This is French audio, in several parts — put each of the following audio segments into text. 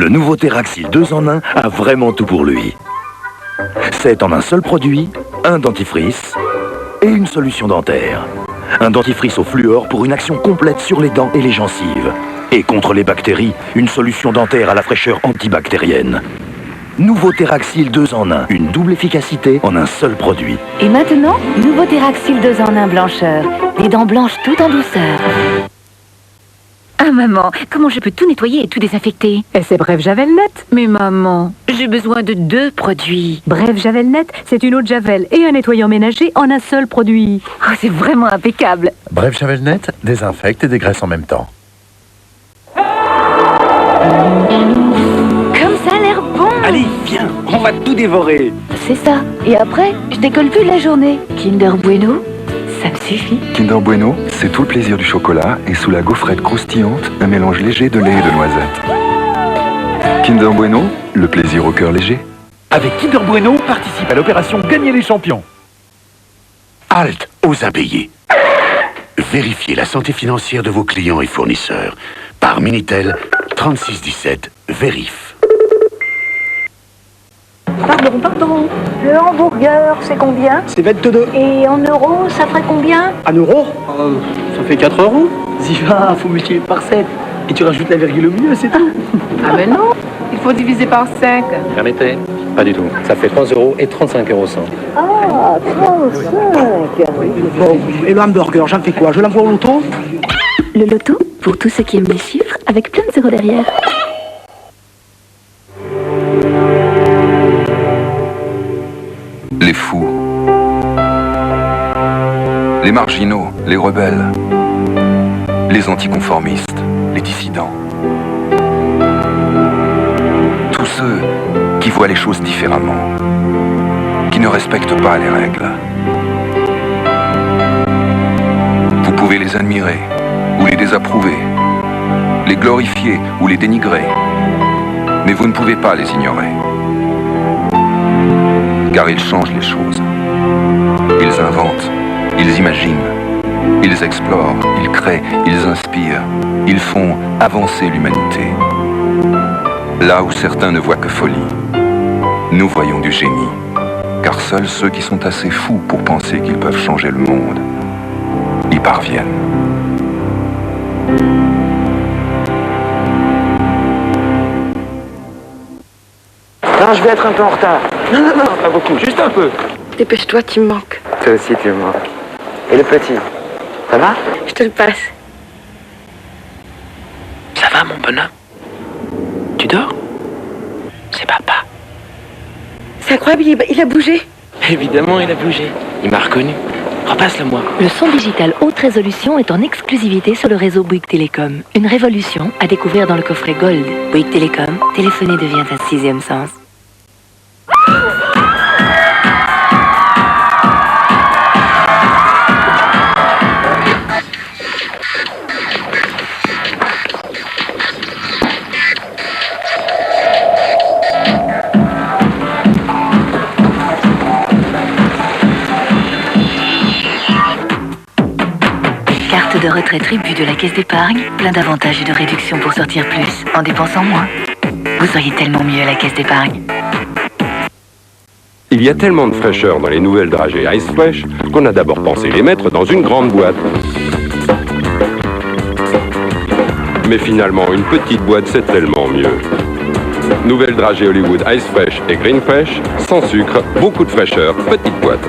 Le nouveau Theraxil 2 en 1 a vraiment tout pour lui. C'est en un seul produit, un dentifrice et une solution dentaire. Un dentifrice au fluor pour une action complète sur les dents et les gencives. Et contre les bactéries, une solution dentaire à la fraîcheur antibactérienne. Nouveau Theraxil 2 en 1, une double efficacité en un seul produit. Et maintenant, nouveau Theraxil 2 en 1 blancheur. Des dents blanches tout en douceur. Ah maman, comment je peux tout nettoyer et tout désinfecter? Et c'est Bref Javel Net. Mais maman, j'ai besoin de 2 produits. Bref Javel Net, c'est une eau de javel et un nettoyant ménager en un seul produit. Oh, c'est vraiment impeccable. Bref Javel Net, désinfecte et dégraisse en même temps. Comme ça a l'air bon. Allez, viens, on va tout dévorer. C'est ça. Et après, je décolle plus de la journée. Kinder Bueno, ça me suffit. Kinder Bueno, c'est tout le plaisir du chocolat et sous la gaufrette croustillante, un mélange léger de lait et de noisettes. Kinder Bueno, le plaisir au cœur léger. Avec Kinder Bueno, participe à l'opération Gagner les champions. Halte aux impayés. Vérifiez la santé financière de vos clients et fournisseurs. Par Minitel, 3617, Vérif. Pardon. Le hamburger, c'est combien? C'est 22. Et en euros, ça ferait combien? Un euro ça fait 4 euros. Ziva, faut multiplier par 7. Et tu rajoutes la virgule au milieu, c'est tout. Ah mais non, il faut diviser par 5. Permettez? Pas du tout. Ça fait 3 euros et 35 euros cents. Ah, 35. Bon, et le hamburger, j'en fais quoi? Je l'envoie au loto? Le loto, pour tous ceux qui aiment les chiffres, avec plein de zéros derrière. Les fous, les marginaux, les rebelles, les anticonformistes, les dissidents. Tous ceux qui voient les choses différemment, qui ne respectent pas les règles. Vous pouvez les admirer ou les désapprouver, les glorifier ou les dénigrer, mais vous ne pouvez pas les ignorer. Car ils changent les choses. Ils inventent, ils imaginent, ils explorent, ils créent, ils inspirent, ils font avancer l'humanité. Là où certains ne voient que folie, nous voyons du génie. Car seuls ceux qui sont assez fous pour penser qu'ils peuvent changer le monde y parviennent. Non, je vais être un peu en retard. Non, pas beaucoup, juste un peu. Dépêche-toi, tu me manques. Toi aussi, tu me manques. Et le petit, ça va? Je te le passe. Ça va, mon bonhomme? Tu dors? C'est papa. C'est incroyable, il a bougé. Évidemment, il a bougé. Il m'a reconnu. Repasse-le-moi. Le son digital haute résolution est en exclusivité sur le réseau Bouygues Télécom. Une révolution à découvrir dans le coffret Gold. Bouygues Télécom, téléphoner devient un 6e sens. Carte de retraite Tribu de la Caisse d'épargne, plein d'avantages et de réductions pour sortir plus, en dépensant moins. Vous seriez tellement mieux à la Caisse d'épargne. Il y a tellement de fraîcheur dans les nouvelles dragées Ice Fresh qu'on a d'abord pensé les mettre dans une grande boîte. Mais finalement, une petite boîte, c'est tellement mieux. Nouvelle dragée Hollywood Ice Fresh et Green Fresh, sans sucre, beaucoup de fraîcheur, petite boîte.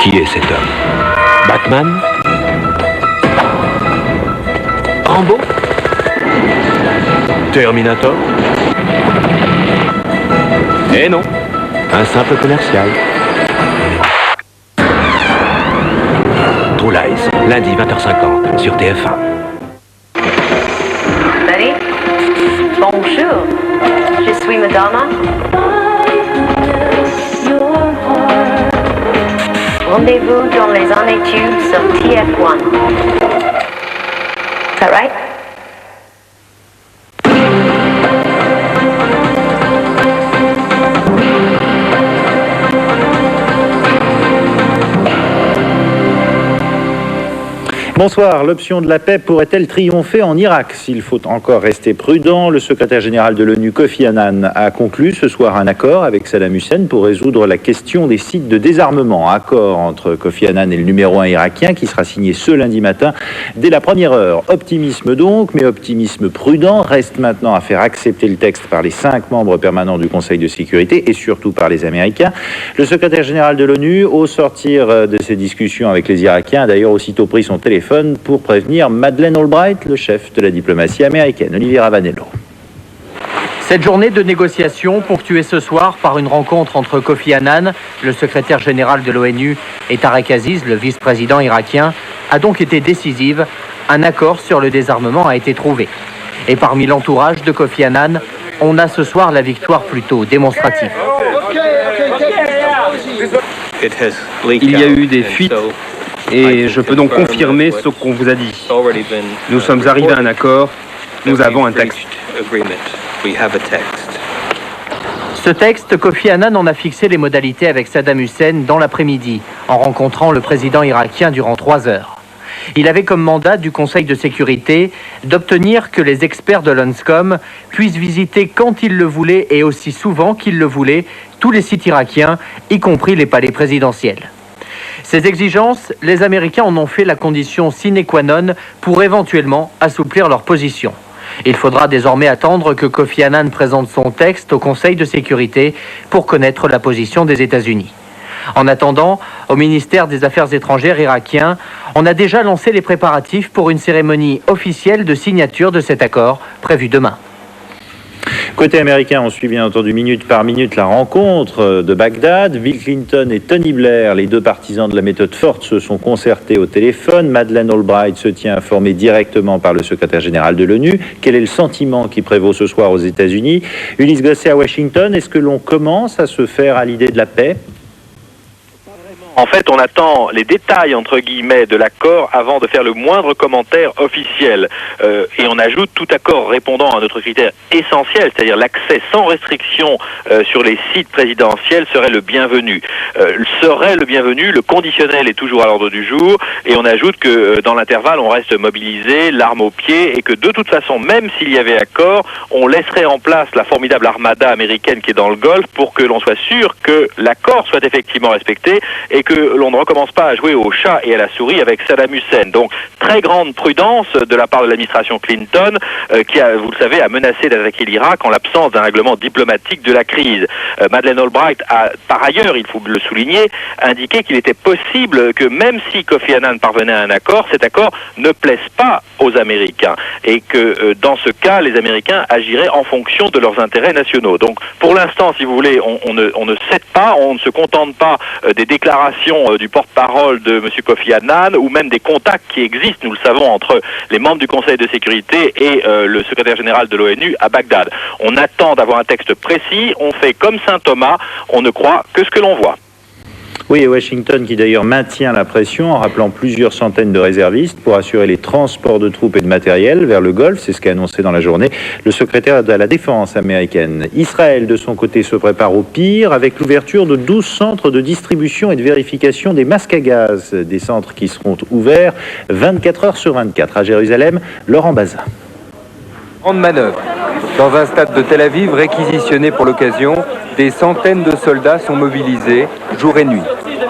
Qui est cet homme? Batman? Rambo? Terminator? Eh non, un simple commercial. True Lies, lundi 20h50 sur TF1. Ready? Bonjour, je suis Madonna. Rendez-vous dans les années tubes sur TF1. Is that right? Bonsoir. L'option de la paix pourrait-elle triompher en Irak? S'il faut encore rester prudent, le secrétaire général de l'ONU, Kofi Annan, a conclu ce soir un accord avec Saddam Hussein pour résoudre la question des sites de désarmement. Accord entre Kofi Annan et le numéro 1 irakien qui sera signé ce lundi matin dès la première heure. Optimisme donc, mais optimisme prudent. Reste maintenant à faire accepter le texte par les 5 membres permanents du Conseil de sécurité et surtout par les Américains. Le secrétaire général de l'ONU, au sortir de ces discussions avec les Irakiens, a d'ailleurs aussitôt pris son téléphone pour prévenir Madeleine Albright, le chef de la diplomatie américaine. Olivier Ravanello. Cette journée de négociation, ponctuée ce soir par une rencontre entre Kofi Annan, le secrétaire général de l'ONU, et Tarek Aziz, le vice-président irakien, a donc été décisive. Un accord sur le désarmement a été trouvé. Et parmi l'entourage de Kofi Annan, on a ce soir la victoire plutôt démonstrative. Il y a eu des fuites et je peux donc confirmer ce qu'on vous a dit. Nous sommes arrivés à un accord, nous avons un texte. Ce texte, Kofi Annan en a fixé les modalités avec Saddam Hussein dans l'après-midi, en rencontrant le président irakien durant 3 heures. Il avait comme mandat du Conseil de sécurité d'obtenir que les experts de l'ONSCOM puissent visiter quand ils le voulaient et aussi souvent qu'ils le voulaient tous les sites irakiens, y compris les palais présidentiels. Ces exigences, les Américains en ont fait la condition sine qua non pour éventuellement assouplir leur position. Il faudra désormais attendre que Kofi Annan présente son texte au Conseil de sécurité pour connaître la position des États-Unis. En attendant, au ministère des Affaires étrangères irakien, on a déjà lancé les préparatifs pour une cérémonie officielle de signature de cet accord prévue demain. Côté américain, on suit bien entendu minute par minute la rencontre de Bagdad. Bill Clinton et Tony Blair, les 2 partisans de la méthode forte, se sont concertés au téléphone. Madeleine Albright se tient informée directement par le secrétaire général de l'ONU. Quel est le sentiment qui prévaut ce soir aux États-Unis? Ulysse Gosset à Washington, est-ce que l'on commence à se faire à l'idée de la paix? En fait, on attend les détails, entre guillemets, de l'accord avant de faire le moindre commentaire officiel. Et on ajoute tout accord répondant à notre critère essentiel, c'est-à-dire l'accès sans restriction sur les sites présidentiels serait le bienvenu. Le conditionnel est toujours à l'ordre du jour, et on ajoute que dans l'intervalle, on reste mobilisé, l'arme au pied, et que de toute façon, même s'il y avait accord, on laisserait en place la formidable armada américaine qui est dans le Golfe pour que l'on soit sûr que l'accord soit effectivement respecté, et que l'on ne recommence pas à jouer au chat et à la souris avec Saddam Hussein. Donc, très grande prudence de la part de l'administration Clinton, qui a, vous le savez, a menacé d'attaquer l'Irak en l'absence d'un règlement diplomatique de la crise. Madeleine Albright a, par ailleurs, il faut le souligner, indiqué qu'il était possible que même si Kofi Annan parvenait à un accord, cet accord ne plaise pas aux Américains. Et que, dans ce cas, les Américains agiraient en fonction de leurs intérêts nationaux. Donc, pour l'instant, si vous voulez, on ne cède pas, on ne se contente pas des déclarations du porte-parole de M. Kofi Annan ou même des contacts qui existent, nous le savons, entre les membres du Conseil de sécurité et le secrétaire général de l'ONU à Bagdad. On attend d'avoir un texte précis, on fait comme Saint Thomas, on ne croit que ce que l'on voit. Oui, et Washington qui d'ailleurs maintient la pression en rappelant plusieurs centaines de réservistes pour assurer les transports de troupes et de matériel vers le Golfe, c'est ce qu'a annoncé dans la journée le secrétaire de la Défense américaine. Israël, de son côté, se prépare au pire avec l'ouverture de 12 centres de distribution et de vérification des masques à gaz, des centres qui seront ouverts 24 heures sur 24. À Jérusalem, Laurent Bazin. Grande manœuvre. Dans un stade de Tel Aviv réquisitionné pour l'occasion, des centaines de soldats sont mobilisés jour et nuit.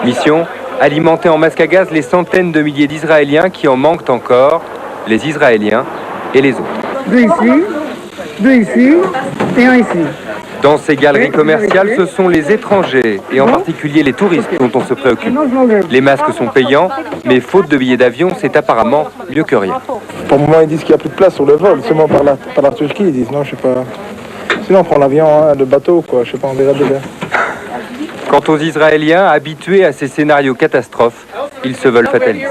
Mission, alimenter en masques à gaz les centaines de milliers d'Israéliens qui en manquent encore, les Israéliens et les autres. Deux ici, et un ici. Dans ces galeries commerciales, ce sont les étrangers, et en particulier les touristes, dont on se préoccupe. Les masques sont payants, mais faute de billets d'avion, c'est apparemment mieux que rien. Pour le moment, ils disent qu'il n'y a plus de place sur le vol, seulement par la Turquie, ils disent non, je sais pas. Sinon, on prend l'avion, hein, le bateau, quoi, je sais pas, on verra déjà. Quant aux Israéliens, habitués à ces scénarios catastrophes, ils se veulent fatalistes.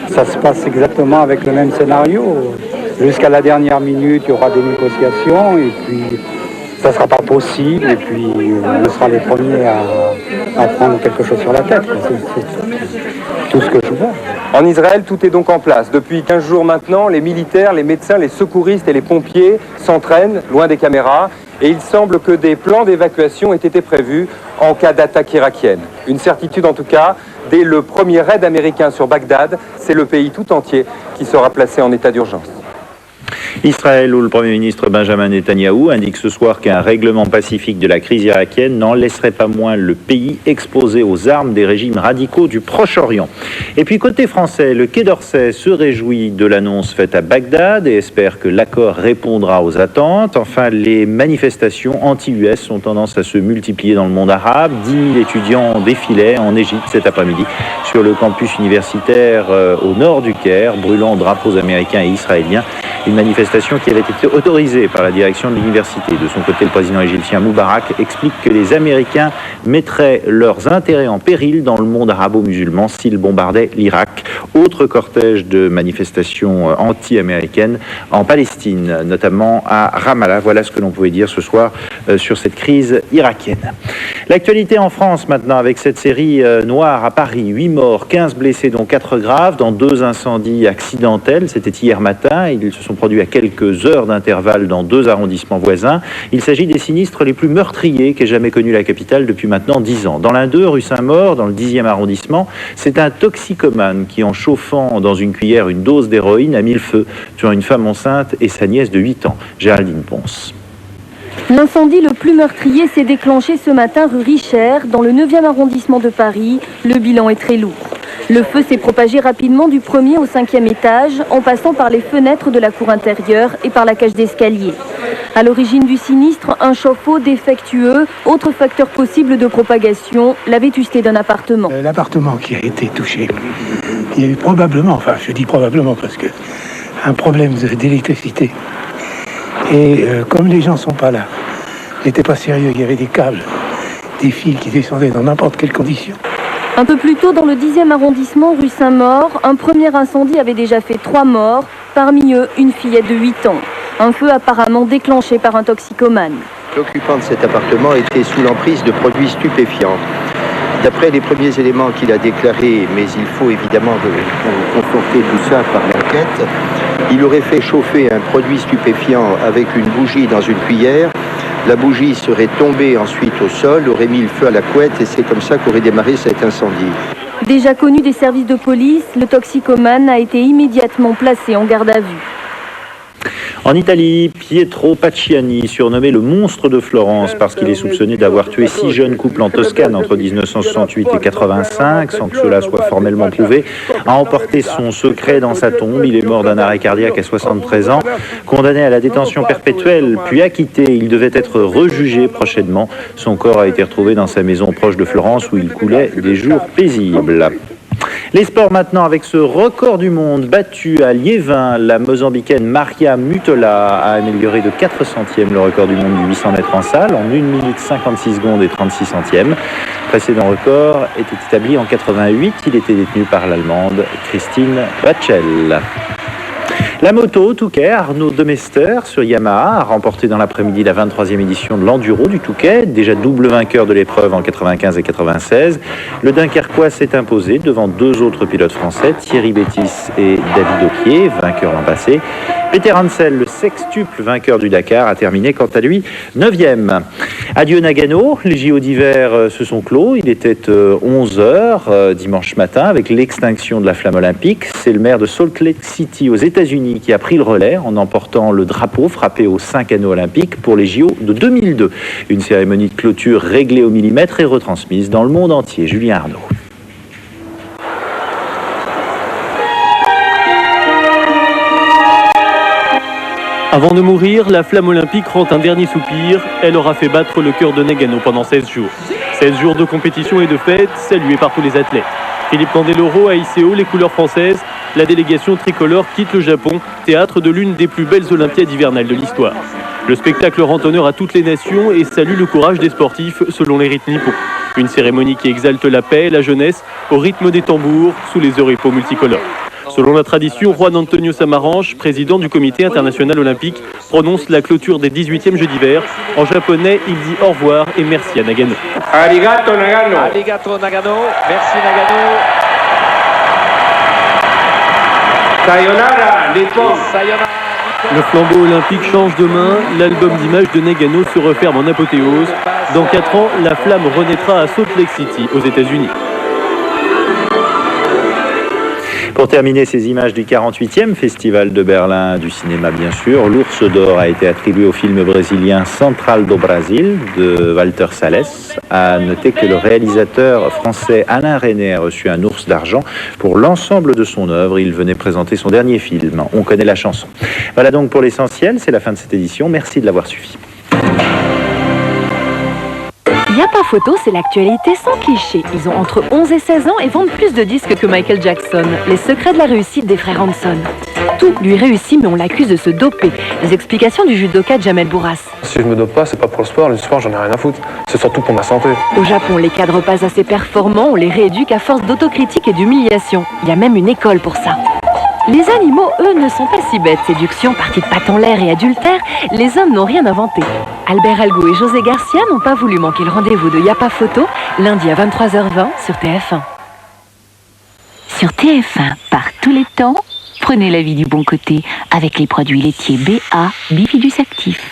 Ça se passe exactement avec le même scénario. Jusqu'à la dernière minute, il y aura des négociations, et puis ça ne sera pas possible, et puis on sera les premiers à prendre quelque chose sur la tête. C'est tout ce que je vois. En Israël, tout est donc en place. Depuis 15 jours maintenant, les militaires, les médecins, les secouristes et les pompiers s'entraînent loin des caméras. Et il semble que des plans d'évacuation aient été prévus en cas d'attaque irakienne. Une certitude en tout cas, dès le premier raid américain sur Bagdad, c'est le pays tout entier qui sera placé en état d'urgence. Israël, où le Premier ministre Benjamin Netanyahou indique ce soir qu'un règlement pacifique de la crise irakienne n'en laisserait pas moins le pays exposé aux armes des régimes radicaux du Proche-Orient. Et puis côté français, le Quai d'Orsay se réjouit de l'annonce faite à Bagdad et espère que l'accord répondra aux attentes. Enfin, les manifestations anti-US ont tendance à se multiplier dans le monde arabe. 10 000 étudiants défilaient en Égypte cet après-midi sur le campus universitaire au nord du Caire, brûlant drapeaux américains et israéliens. Une manifestation qui avait été autorisée par la direction de l'université. De son côté, le président égyptien Moubarak explique que les Américains mettraient leurs intérêts en péril dans le monde arabo-musulman s'ils bombardaient l'Irak. Autre cortège de manifestations anti-américaines en Palestine, notamment à Ramallah. Voilà ce que l'on pouvait dire ce soir sur cette crise irakienne. L'actualité en France maintenant avec cette série noire à Paris. 8 morts, 15 blessés dont 4 graves dans 2 incendies accidentels. C'était hier matin. Ils se sont produits à quelques heures d'intervalle dans 2 arrondissements voisins. Il s'agit des sinistres les plus meurtriers qu'ait jamais connu la capitale depuis maintenant 10 ans. Dans l'un d'eux, rue Saint-Maur, dans le 10e arrondissement, c'est un toxicomane qui, en chauffant dans une cuillère une dose d'héroïne, a mis le feu, tuant une femme enceinte et sa nièce de 8 ans. Géraldine Ponce. L'incendie le plus meurtrier s'est déclenché ce matin rue Richer, dans le 9e arrondissement de Paris. Le bilan est très lourd. Le feu s'est propagé rapidement du 1er au 5e étage, en passant par les fenêtres de la cour intérieure et par la cage d'escalier. À l'origine du sinistre, un chauffe-eau défectueux. Autre facteur possible de propagation, la vétusté d'un appartement. L'appartement qui a été touché, il y a eu probablement, enfin je dis probablement parce que un problème d'électricité. Et comme les gens ne sont pas là, n'étaient pas sérieux, il y avait des câbles, des fils qui descendaient dans n'importe quelle condition. Un peu plus tôt, dans le 10e arrondissement, rue Saint-Maur, un premier incendie avait déjà fait 3 morts, parmi eux une fillette de 8 ans. Un feu apparemment déclenché par un toxicomane. L'occupant de cet appartement était sous l'emprise de produits stupéfiants. D'après les premiers éléments qu'il a déclarés, mais il faut évidemment conforter tout ça par l'enquête, il aurait fait chauffer un produit stupéfiant avec une bougie dans une cuillère. La bougie serait tombée ensuite au sol, aurait mis le feu à la couette et c'est comme ça qu'aurait démarré cet incendie. Déjà connu des services de police, le toxicomane a été immédiatement placé en garde à vue. En Italie, Pietro Pacciani, surnommé le monstre de Florence parce qu'il est soupçonné d'avoir tué 6 jeunes couples en Toscane entre 1968 et 85, sans que cela soit formellement prouvé, a emporté son secret dans sa tombe. Il est mort d'un arrêt cardiaque à 73 ans. Condamné à la détention perpétuelle, puis acquitté, il devait être rejugé prochainement. Son corps a été retrouvé dans sa maison proche de Florence où il coulait des jours paisibles. Les sports maintenant avec ce record du monde battu à Liévin. La Mozambicaine Maria Mutola a amélioré de 4 centièmes le record du monde du 800 mètres en salle en 1 minute 56 secondes et 36 centièmes. Le précédent record était établi en 88. Il était détenu par l'Allemande Christine Bachel. La moto Touquet, Arnaud Demester sur Yamaha a remporté dans l'après-midi la 23e édition de l'Enduro du Touquet, déjà double vainqueur de l'épreuve en 95 et 96. Le Dunkerquois s'est imposé devant 2 autres pilotes français, Thierry Bétis et David Auquier, vainqueurs l'an passé. Peter Hansel, le sextuple vainqueur du Dakar, a terminé quant à lui 9e. Adieu Nagano, les JO d'hiver se sont clos. Il était 11h dimanche matin avec l'extinction de la flamme olympique. C'est le maire de Salt Lake City aux États-Unis qui a pris le relais en emportant le drapeau frappé aux 5 anneaux olympiques pour les JO de 2002. Une cérémonie de clôture réglée au millimètre et retransmise dans le monde entier. Julien Arnaud. Avant de mourir, la flamme olympique rend un dernier soupir. Elle aura fait battre le cœur de Nagano pendant 16 jours. 16 jours de compétition et de fête, salués par tous les athlètes. Philippe Candeloro a hissé haut les couleurs françaises. La délégation tricolore quitte le Japon, théâtre de l'une des plus belles Olympiades hivernales de l'histoire. Le spectacle rend honneur à toutes les nations et salue le courage des sportifs selon les rites nippons. Une cérémonie qui exalte la paix et la jeunesse au rythme des tambours sous les oripeaux multicolores. Selon la tradition, Juan Antonio Samaranch, président du comité international olympique, prononce la clôture des 18e Jeux d'hiver. En japonais, il dit au revoir et merci à Nagano. Arigato Nagano. Arigato Nagano. Merci Nagano. Sayonara Nippon. Sayonara Nippon. Le flambeau olympique change de main, l'album d'images de Nagano se referme en apothéose. Dans 4 ans, la flamme renaîtra à Salt Lake City, aux États-Unis. Pour terminer ces images du 48e Festival de Berlin du cinéma, bien sûr, l'Ours d'Or a été attribué au film brésilien Central do Brasil de Walter Salles. À noter que le réalisateur français Alain Resnais a reçu un Ours d'argent pour l'ensemble de son œuvre. Il venait présenter son dernier film, On connaît la chanson. Voilà donc pour l'essentiel, c'est la fin de cette édition. Merci de l'avoir suivi. Y a pas photo, c'est l'actualité sans cliché. Ils ont entre 11 et 16 ans et vendent plus de disques que Michael Jackson. Les secrets de la réussite des frères Hanson. Tout lui réussit, mais on l'accuse de se doper. Les explications du judoka Jamel Bourras. Si je me dope pas, c'est pas pour le sport j'en ai rien à foutre. C'est surtout pour ma santé. Au Japon, les cadres pas assez performants, on les rééduque à force d'autocritique et d'humiliation. Il y a même une école pour ça. Les animaux, eux, ne sont pas si bêtes. Séduction, partie de pattes en l'air et adultère, les hommes n'ont rien inventé. Albert Algo et José Garcia n'ont pas voulu manquer le rendez-vous de Y a pas photo, lundi à 23h20 sur TF1. Sur TF1, par tous les temps, prenez la vie du bon côté avec les produits laitiers BA Bifidus Actif.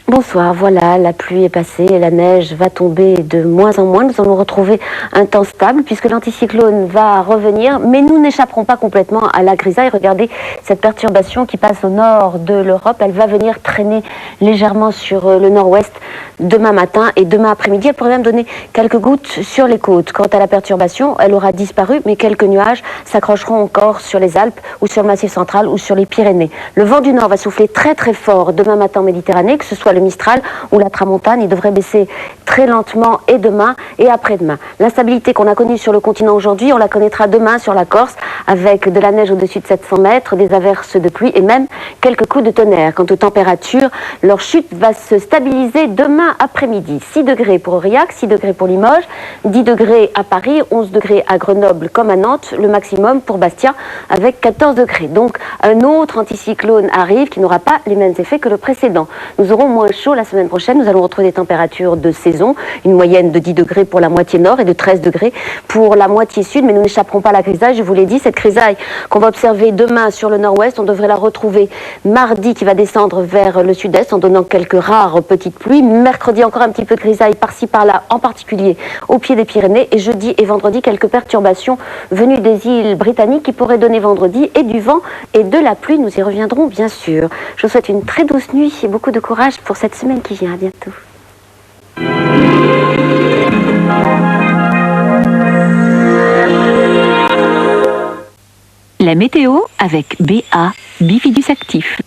Bonsoir, voilà, la pluie est passée et la neige va tomber de moins en moins. Nous allons retrouver un temps stable puisque l'anticyclone va revenir, mais nous n'échapperons pas complètement à la grisaille. Regardez cette perturbation qui passe au nord de l'Europe. Elle va venir traîner légèrement sur le nord-ouest demain matin et demain après-midi. Elle pourrait même donner quelques gouttes sur les côtes. Quant à la perturbation, elle aura disparu, mais quelques nuages s'accrocheront encore sur les Alpes ou sur le Massif central ou sur les Pyrénées. Le vent du nord va souffler très très fort demain matin en Méditerranée, que ce soit le Mistral ou la Tramontane. Il devrait baisser très lentement et demain et après-demain. L'instabilité qu'on a connue sur le continent aujourd'hui, on la connaîtra demain sur la Corse avec de la neige au-dessus de 700 mètres, des averses de pluie et même quelques coups de tonnerre. Quant aux températures, leur chute va se stabiliser demain après-midi. 6 degrés pour Aurillac, 6 degrés pour Limoges, 10 degrés à Paris, 11 degrés à Grenoble comme à Nantes, le maximum pour Bastia avec 14 degrés. Donc un autre anticyclone arrive qui n'aura pas les mêmes effets que le précédent. Nous aurons moins chaud la semaine prochaine. Nous allons retrouver des températures de saison, une moyenne de 10 degrés pour la moitié nord et de 13 degrés pour la moitié sud, mais nous n'échapperons pas à la grisaille, je vous l'ai dit. Cette grisaille qu'on va observer demain sur le nord-ouest, on devrait la retrouver mardi qui va descendre vers le sud-est en donnant quelques rares petites pluies. Mercredi encore un petit peu de grisaille par-ci par-là, en particulier au pied des Pyrénées, et jeudi et vendredi quelques perturbations venues des îles britanniques qui pourraient donner vendredi et du vent et de la pluie. Nous y reviendrons bien sûr. Je vous souhaite une très douce nuit et beaucoup de courage pour cette semaine qui vient. À bientôt. La météo avec BA Bifidus Actif.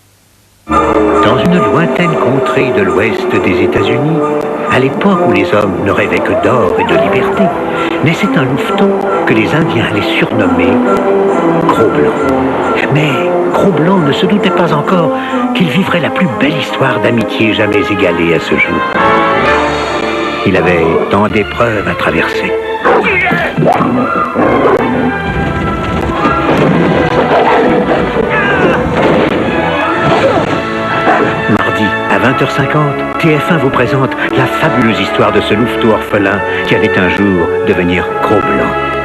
Dans une lointaine contrée de l'ouest des États-Unis, à l'époque où les hommes ne rêvaient que d'or et de liberté, naissait un louveteau que les Indiens allaient surnommer Gros-Blanc. Mais Gros-Blanc ne se doutait pas encore qu'il vivrait la plus belle histoire d'amitié jamais égalée à ce jour. Il avait tant d'épreuves à traverser. Mardi à 20h50, TF1 vous présente la fabuleuse histoire de ce louveteau orphelin qui allait un jour devenir Gros-Blanc.